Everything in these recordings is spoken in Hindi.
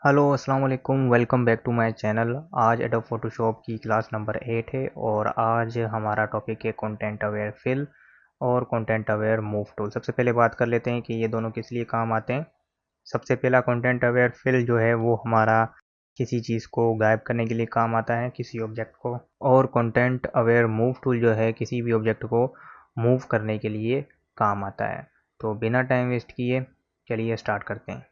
हेलो अस्सलाम वालेकुम, welcome back to my channel. आज एडोब फोटोशॉप की क्लास नंबर 8 है और आज हमारा टॉपिक है कंटेंट अवेयर फिल और कंटेंट अवेयर मूव टूल। सबसे पहले बात कर लेते हैं कि ये दोनों किस लिए काम आते हैं। सबसे पहला कंटेंट अवेयर फिल जो है वो हमारा किसी चीज़ को गायब करने के लिए काम आता है, किसी ऑब्जेक्ट को। और कंटेंट अवेयर मूव टूल जो है किसी भी ऑब्जेक्ट को मूव करने के लिए काम आता है। तो बिना टाइम वेस्ट किए चलिए स्टार्ट करते हैं।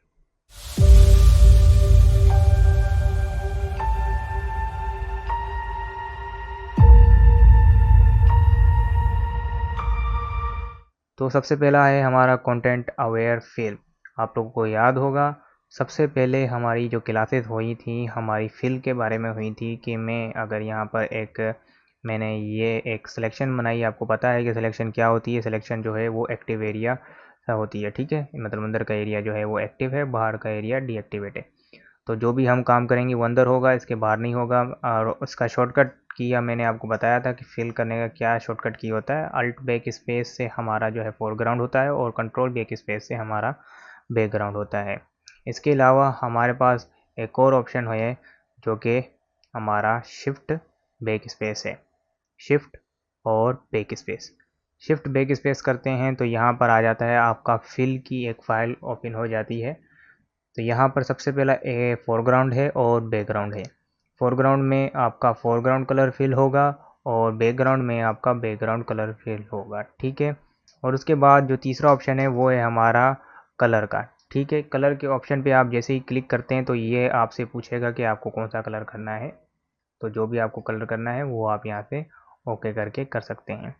तो सबसे पहला है हमारा कंटेंट अवेयर फिल। आप लोगों को याद होगा सबसे पहले हमारी जो क्लासेस हुई थी हमारी फिल के बारे में हुई थी कि मैं अगर यहाँ पर मैंने ये एक सिलेक्शन बनाई। आपको पता है कि सिलेक्शन क्या होती है। सिलेक्शन जो है वो एक्टिव एरिया होती है, ठीक है। मतलब अंदर का एरिया जो है वो एक्टिव है, बाहर का एरिया डीएक्टिवेट है। तो जो भी हम काम करेंगे वो अंदर होगा, इसके बाहर नहीं होगा। और उसका शॉर्टकट किया मैंने आपको बताया था कि फिल करने का क्या शॉर्टकट की होता है। अल्ट बैक स्पेस से हमारा जो है फोरग्राउंड होता है और कंट्रोल बैक स्पेस से हमारा बैकग्राउंड होता है। इसके अलावा हमारे पास एक और ऑप्शन है जो कि हमारा शिफ्ट बैक स्पेस है। शिफ्ट और back space, shift back space करते हैं तो यहाँ पर आ जाता है आपका फिल की एक फ़ाइल ओपन हो जाती है। तो यहाँ पर सबसे पहला फोरग्राउंड है और बैकग्राउंड है। फोरग्राउंड में आपका फोरग्राउंड कलर फिल होगा और बैकग्राउंड में आपका बैकग्राउंड कलर फिल होगा, ठीक है। और उसके बाद जो तीसरा ऑप्शन है वो है हमारा कलर का, ठीक है। कलर के ऑप्शन पे आप जैसे ही क्लिक करते हैं तो ये आपसे पूछेगा कि आपको कौन सा कलर करना है। तो जो भी आपको कलर करना है वो आप यहाँ से ओके करके कर सकते हैं।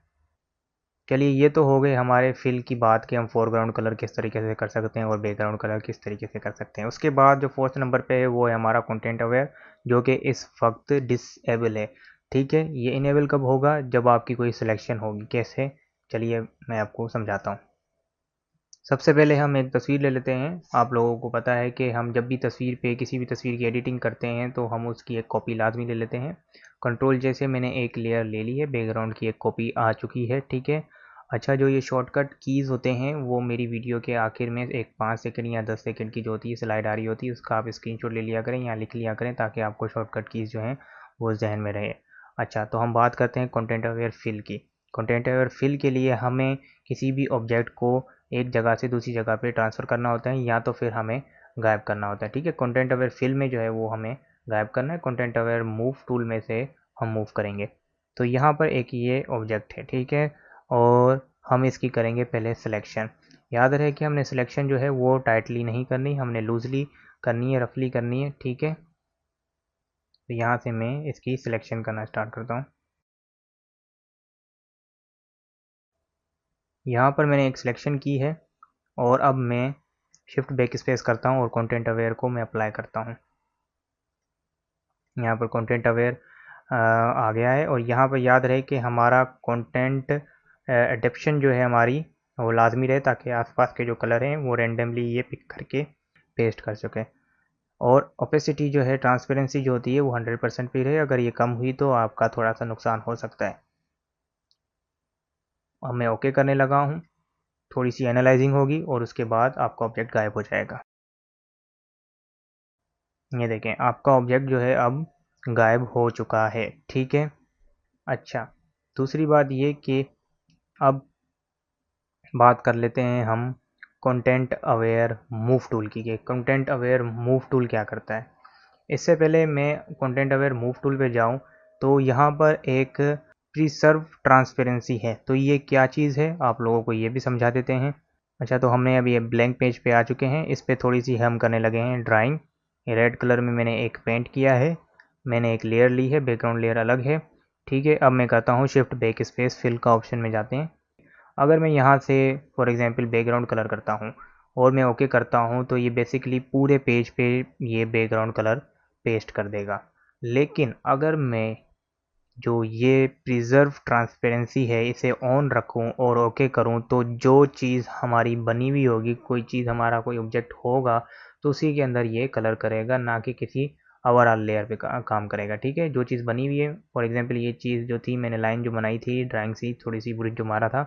चलिए ये तो हो गए हमारे फिल की बात कि हम फोरग्राउंड कलर किस तरीके से कर सकते हैं और बैकग्राउंड कलर किस तरीके से कर सकते हैं। उसके बाद जो फोर्थ नंबर पे है वो है हमारा कंटेंट अवेयर, जो कि इस वक्त डिसेबल है, ठीक है। ये इनेबल कब होगा? जब आपकी कोई सिलेक्शन होगी। कैसे? चलिए मैं आपको समझाता हूँ। सबसे पहले हम एक तस्वीर ले लेते हैं। आप लोगों को पता है कि हम जब भी तस्वीर पे किसी भी तस्वीर की एडिटिंग करते हैं तो हम उसकी एक कॉपी लाजमी ले लेते हैं। कंट्रोल जैसे मैंने एक लेयर ले ली है, बैकग्राउंड की एक कॉपी आ चुकी है, ठीक है। अच्छा, जो ये शॉर्टकट कीज़ होते हैं वो मेरी वीडियो के आखिर में एक 5 सेकंड या 10 सेकंड की जो होती है स्लाइड आ रही होती है, उसका आप स्क्रीनशॉट ले लिया करें या लिख लिया करें ताकि आपको शॉर्टकट कीज़ जो हैं वो जहन में रहे। अच्छा, तो हम बात करते हैं कंटेंट अवेयर फिल की। कंटेंट अवेयर फिल के लिए हमें किसी भी ऑब्जेक्ट को एक जगह से दूसरी जगह पे ट्रांसफ़र करना होता है या तो फिर हमें गायब करना होता है, ठीक है। कंटेंट अवेयर फिल में जो है वो हमें गायब करना है। कंटेंट अवेयर मूव टूल में से हम मूव करेंगे। तो यहाँ पर एक ये ऑब्जेक्ट है, ठीक है। और हम इसकी करेंगे पहले सिलेक्शन। याद रहे कि हमने सिलेक्शन जो है वो टाइटली नहीं करनी, हमने लूजली करनी है, रफली करनी है, ठीक है। तो यहाँ से मैं इसकी सिलेक्शन करना स्टार्ट करता हूँ। यहाँ पर मैंने एक सिलेक्शन की है और अब मैं शिफ्ट बैक स्पेस करता हूँ और कंटेंट अवेयर को मैं अप्लाई करता हूँ। यहाँ पर कंटेंट अवेयर आ गया है और यहाँ पर याद रहे कि हमारा कंटेंट एडेप्शन जो है हमारी वो लाजमी रहे ताकि आसपास के जो कलर हैं वो रेंडमली ये पिक करके पेस्ट कर सके। और ओपेसिटी जो है, ट्रांसपेरेंसी जो होती है वो 100% पे रहे। अगर ये कम हुई तो आपका थोड़ा सा नुकसान हो सकता है। अब मैं ओके करने लगा हूँ। थोड़ी सी एनालाइजिंग होगी और उसके बाद आपका ऑब्जेक्ट गायब हो जाएगा। ये देखें, आपका ऑब्जेक्ट जो है अब गायब हो चुका है, ठीक है। अच्छा, दूसरी बात ये कि अब बात कर लेते हैं हम कंटेंट अवेयर मूव टूल की। कि कंटेंट अवेयर मूव टूल क्या करता है। इससे पहले मैं कंटेंट अवेयर मूव टूल पे जाऊं तो यहाँ पर एक प्रिजर्व ट्रांसपेरेंसी है। तो ये क्या चीज़ है आप लोगों को ये भी समझा देते हैं। अच्छा, तो हमने अभी ये ब्लैंक पेज पे आ चुके हैं। इस पे थोड़ी सी हम करने लगे हैं ड्राइंग। रेड कलर में मैंने एक पेंट किया है, मैंने एक लेयर ली है, बैकग्राउंड लेयर अलग है, ठीक है। अब मैं करता हूँ शिफ्ट बैक स्पेस, फिल का ऑप्शन में जाते हैं। अगर मैं यहाँ से फॉर एग्जांपल बैकग्राउंड कलर करता हूँ और मैं ओके करता हूँ तो ये बेसिकली पूरे पेज पे ये बैकग्राउंड कलर पेस्ट कर देगा। लेकिन अगर मैं जो ये प्रिजर्व ट्रांसपेरेंसी है इसे ऑन रखूं और ओके करूं तो जो चीज़ हमारी बनी हुई होगी, कोई चीज़ हमारा कोई ऑब्जेक्ट होगा तो उसी के अंदर ये कलर करेगा, ना कि किसी ओवरऑल लेयर पे काम करेगा, ठीक है। जो चीज़ बनी हुई है, फॉर एग्जांपल ये चीज़ जो थी, मैंने लाइन जो बनाई थी ड्राइंग सी थोड़ी सी ब्रिज जो मारा था,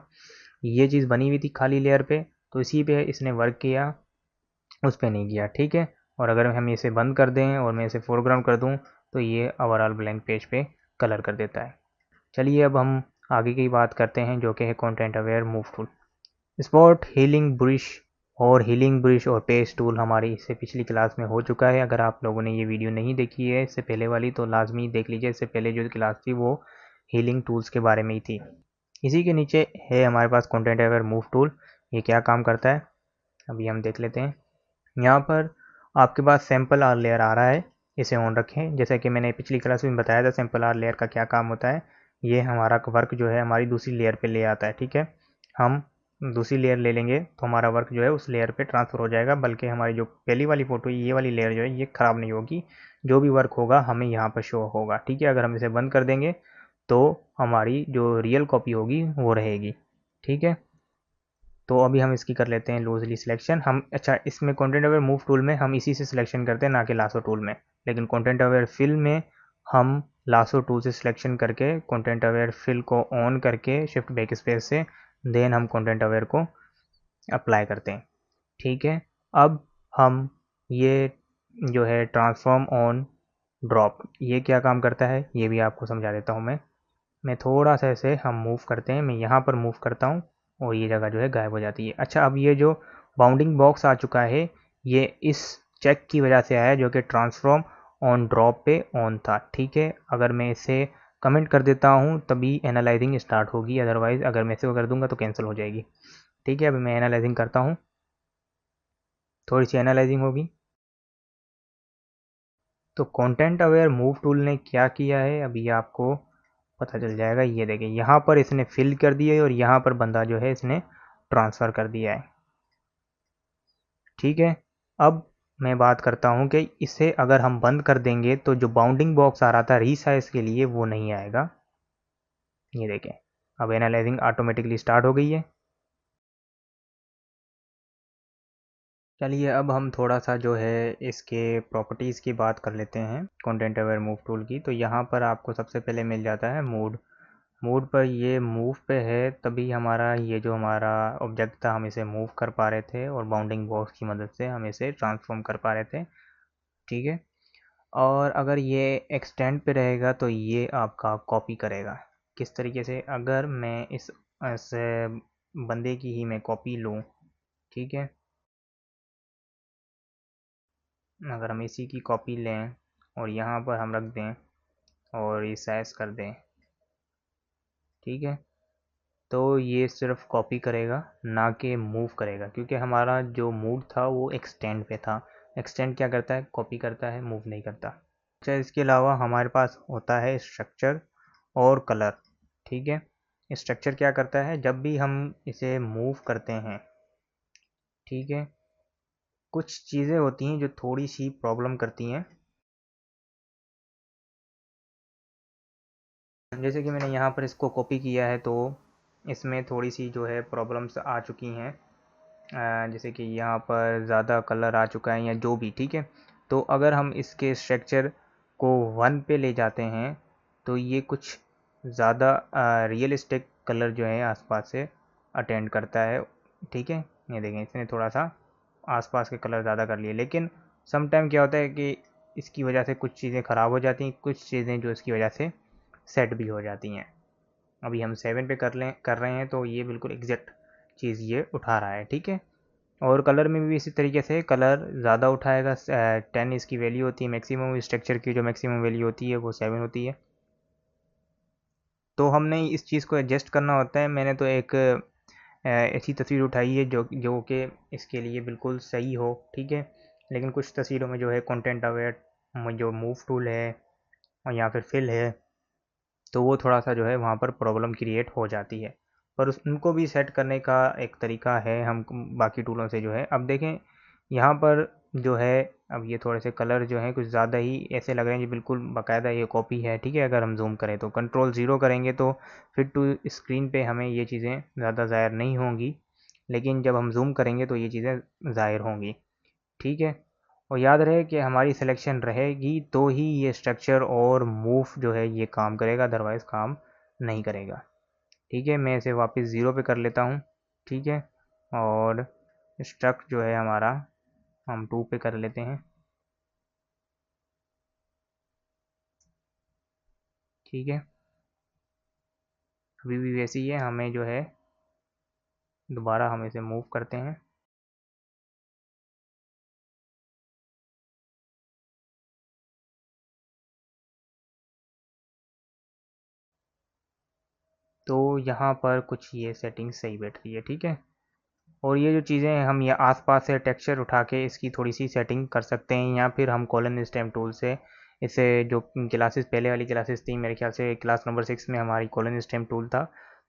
ये चीज़ बनी हुई थी खाली लेयर पे, तो इसी पे इसने वर्क किया, उस पे नहीं किया, ठीक है। और अगर हम इसे बंद कर दें और मैं इसे फोरग्राउंड कर दूं तो ये ओवरऑल ब्लैंक पेज पे कलर कर देता है। चलिए अब हम आगे की बात करते हैं जो कि है content aware move tool. Spot healing brush और हीलिंग ब्रश और पेस्ट टूल हमारी इससे पिछली क्लास में हो चुका है। अगर आप लोगों ने ये वीडियो नहीं देखी है इससे पहले वाली तो लाजमी देख लीजिए। इससे पहले जो क्लास थी वो हीलिंग टूल्स के बारे में ही थी। इसी के नीचे है हमारे पास कंटेंट अवेयर मूव टूल। ये क्या काम करता है अभी हम देख लेते हैं। यहाँ पर आपके पास सैम्पल आर लेयर आ रहा है, इसे ऑन रखें। जैसा कि मैंने पिछली क्लास में बताया था सैम्पल आर लेयर का क्या काम होता है। ये हमारा वर्क जो है हमारी दूसरी लेयर पे ले आता है, ठीक है। हम दूसरी लेयर ले लेंगे तो हमारा वर्क जो है उस लेयर पे ट्रांसफ़र हो जाएगा, बल्कि हमारी जो पहली वाली फ़ोटो ये वाली लेयर जो है ये ख़राब नहीं होगी। जो भी वर्क होगा हमें यहाँ पर शो होगा, ठीक है। अगर हम इसे बंद कर देंगे तो हमारी जो रियल कॉपी होगी वो रहेगी, ठीक है। तो अभी हम इसकी कर लेते हैं लूजली सिलेक्शन। हम अच्छा इसमें कंटेंट अवेयर मूव टूल में हम इसी से सिलेक्शन करते हैं, ना कि लासो टूल में। लेकिन कंटेंट अवेयर फिल में हम लासो टूल से सिलेक्शन करके कंटेंट अवेयर फिल को ऑन करके शिफ्ट बैक स्पेस से देन हम कंटेंट अवेयर को अप्लाई करते हैं, ठीक है। अब हम ये जो है ट्रांसफॉर्म ऑन ड्रॉप ये क्या काम करता है ये भी आपको समझा देता हूँ मैं थोड़ा सा ऐसे हम मूव करते हैं, मैं यहाँ पर मूव करता हूँ और ये जगह जो है गायब हो जाती है। अच्छा अब ये जो बाउंडिंग बॉक्स आ चुका है ये इस चेक की वजह से आया जो कि ट्रांसफॉर्म ऑन ड्रॉप पे ऑन था, ठीक है। अगर मैं इसे कमेंट कर देता हूँ तभी एनालाइजिंग स्टार्ट होगी, अदरवाइज़ अगर मैं इसे कर दूंगा तो कैंसिल हो जाएगी, ठीक है। अभी मैं एनालाइजिंग करता हूँ, थोड़ी सी एनालाइजिंग होगी। तो कंटेंट अवेयर मूव टूल ने क्या किया है अभी आपको पता चल जाएगा। ये देखिए यहाँ पर इसने फिल कर दिया है और यहाँ पर बंदा जो है इसने ट्रांसफ़र कर दिया है, ठीक है। अब मैं बात करता हूँ कि इसे अगर हम बंद कर देंगे तो जो बाउंडिंग बॉक्स आ रहा था रीसाइज के लिए वो नहीं आएगा। ये देखें अब एनालाइजिंग ऑटोमेटिकली स्टार्ट हो गई है। चलिए अब हम थोड़ा सा जो है इसके प्रॉपर्टीज़ की बात कर लेते हैं कंटेंट अवेयर मूव टूल की। तो यहाँ पर आपको सबसे पहले मिल जाता है मूड। मूड पर ये मूव पे है तभी हमारा ये जो हमारा ऑब्जेक्ट था हम इसे मूव कर पा रहे थे और बाउंडिंग बॉक्स की मदद से हम इसे ट्रांसफॉर्म कर पा रहे थे, ठीक है। और अगर ये एक्सटेंड पे रहेगा तो ये आपका कॉपी करेगा। किस तरीके से, अगर मैं इस ऐसे बंदे की ही मैं कॉपी लूँ, ठीक है। अगर हम इसी की कॉपी लें और यहाँ पर हम रख दें और रिसाइज कर दें, ठीक है, तो ये सिर्फ कॉपी करेगा ना कि मूव करेगा, क्योंकि हमारा जो मूव था वो एक्सटेंड पे था। एक्सटेंड क्या करता है, कॉपी करता है, मूव नहीं करता। अच्छा इसके अलावा हमारे पास होता है स्ट्रक्चर और कलर, ठीक है। स्ट्रक्चर क्या करता है, जब भी हम इसे मूव करते हैं, ठीक है, कुछ चीज़ें होती हैं जो थोड़ी सी प्रॉब्लम करती हैं। जैसे कि मैंने यहाँ पर इसको कॉपी किया है तो इसमें थोड़ी सी जो है प्रॉब्लम्स आ चुकी हैं। जैसे कि यहाँ पर ज़्यादा कलर आ चुका है या जो भी, ठीक है। तो अगर हम इसके स्ट्रक्चर को 1 पे ले जाते हैं तो ये कुछ ज़्यादा रियलिस्टिक कलर जो है आसपास से अटेंड करता है, ठीक है। ये देखें इसने थोड़ा सा आसपास के कलर ज़्यादा कर लिए, लेकिन सम टाइम क्या होता है कि इसकी वजह से कुछ चीज़ें ख़राब हो जाती हैं, कुछ चीज़ें जो इसकी वजह से सेट भी हो जाती हैं। अभी हम 7 पे कर रहे हैं तो ये बिल्कुल एग्जैक्ट चीज़ ये उठा रहा है, ठीक है। और कलर में भी इसी तरीके से कलर ज़्यादा उठाएगा। 10 इसकी वैल्यू होती है मैक्सिमम, स्ट्रक्चर की जो मैक्सिमम वैल्यू होती है वो 7 होती है। तो हमने इस चीज़ को एडजस्ट करना होता है। मैंने तो एक ऐसी तस्वीर उठाई है जो जो कि इसके लिए बिल्कुल सही हो, ठीक है। लेकिन कुछ तस्वीरों में जो है कंटेंट अवेयर जो मूव टूल है और या फिर फिल है तो वो थोड़ा सा जो है वहाँ पर प्रॉब्लम क्रिएट हो जाती है। पर उनको भी सेट करने का एक तरीका है हम बाकी टूलों से जो है। अब देखें यहाँ पर जो है अब ये थोड़े से कलर जो हैं कुछ ज़्यादा ही ऐसे लग रहे हैं कि बिल्कुल बाकायदा ये कॉपी है, ठीक है। अगर हम जूम करें तो कंट्रोल 0 करेंगे तो फिट टू स्क्रीन पे हमें ये चीज़ें ज़्यादा ज़ाहिर नहीं होंगी, लेकिन जब हम जूम करेंगे तो ये चीज़ें ज़ाहिर होंगी, ठीक है। और याद रहे कि हमारी सिलेक्शन रहेगी तो ही ये स्ट्रक्चर और मूव जो है ये काम करेगा, अदरवाइज़ काम नहीं करेगा, ठीक है। मैं इसे वापस 0 पे कर लेता हूँ, ठीक है। और स्ट्रक जो है हमारा हम 2 पे कर लेते हैं। ठीक है, अभी भी वैसे ही है, हमें जो है दोबारा हम इसे मूव करते हैं। तो यहाँ पर कुछ ये सेटिंग सही बैठ रही है, ठीक है। और ये जो चीज़ें हैं हम ये आसपास से टेक्सचर उठा के इसकी थोड़ी सी सेटिंग कर सकते हैं, या फिर हम कॉलन स्टैम्प टूल से इसे, जो क्लासेस पहले वाली क्लासेस थी, मेरे ख्याल से क्लास नंबर 6 में हमारी कॉलन स्टैम्प टूल था,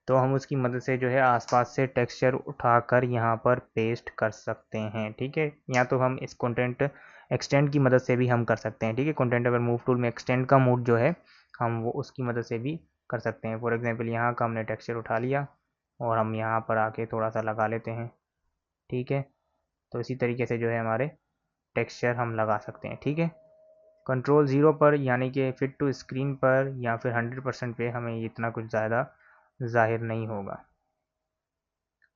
तो हम उसकी मदद से जो है आसपास से टेक्सचर उठाकर यहाँ पर पेस्ट कर सकते हैं, ठीक है। या तो हम इस कंटेंट एक्सटेंड की मदद से भी हम कर सकते हैं, ठीक है। कंटेंट अगर मूव टूल में एक्सटेंड का मोड जो है हम वो उसकी मदद से भी कर सकते हैं। फॉर एग्जांपल यहाँ का हमने टेक्सचर उठा लिया और हम यहाँ पर आके थोड़ा सा लगा लेते हैं, ठीक है। तो इसी तरीके से जो है हमारे टेक्सचर हम लगा सकते हैं, ठीक है। कंट्रोल 0 पर यानी कि फिट टू स्क्रीन पर या फिर 100% पे हमें इतना कुछ ज़्यादा ज़ाहिर नहीं होगा।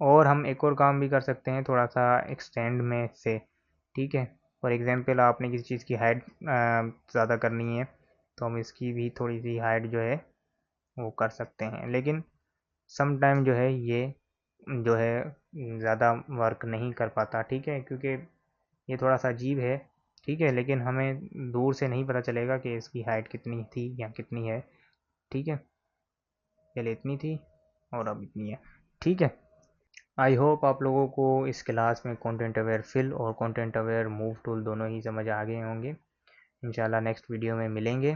और हम एक और काम भी कर सकते हैं थोड़ा सा एक्सटेंड में से, ठीक है। फॉर एग्जांपल आपने किसी चीज़ की हाइट ज़्यादा करनी है तो हम इसकी भी थोड़ी सी हाइट जो है वो कर सकते हैं, लेकिन सम टाइम जो है ये जो है ज़्यादा वर्क नहीं कर पाता, ठीक है, क्योंकि ये थोड़ा सा अजीब है, ठीक है। लेकिन हमें दूर से नहीं पता चलेगा कि इसकी हाइट कितनी थी या कितनी है, ठीक है। पहले इतनी थी और अब इतनी है, ठीक है। आई होप आप लोगों को इस क्लास में कंटेंट अवेयर फिल और कंटेंट अवेयर मूव टूल दोनों ही समझ आ गए होंगे। इंशाल्लाह नेक्स्ट वीडियो में मिलेंगे।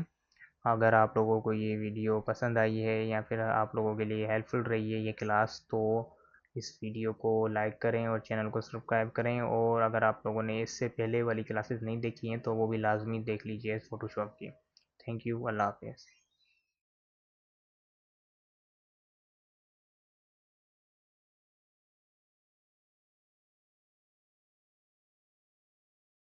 अगर आप लोगों को ये वीडियो पसंद आई है या फिर आप लोगों के लिए हेल्पफुल रही है ये क्लास, तो इस वीडियो को लाइक करें और चैनल को सब्सक्राइब करें। और अगर आप लोगों ने इससे पहले वाली क्लासेस नहीं देखी हैं तो वो भी लाजमी देख लीजिए फ़ोटोशॉप की। थैंक यू, अल्लाह हाफिज़।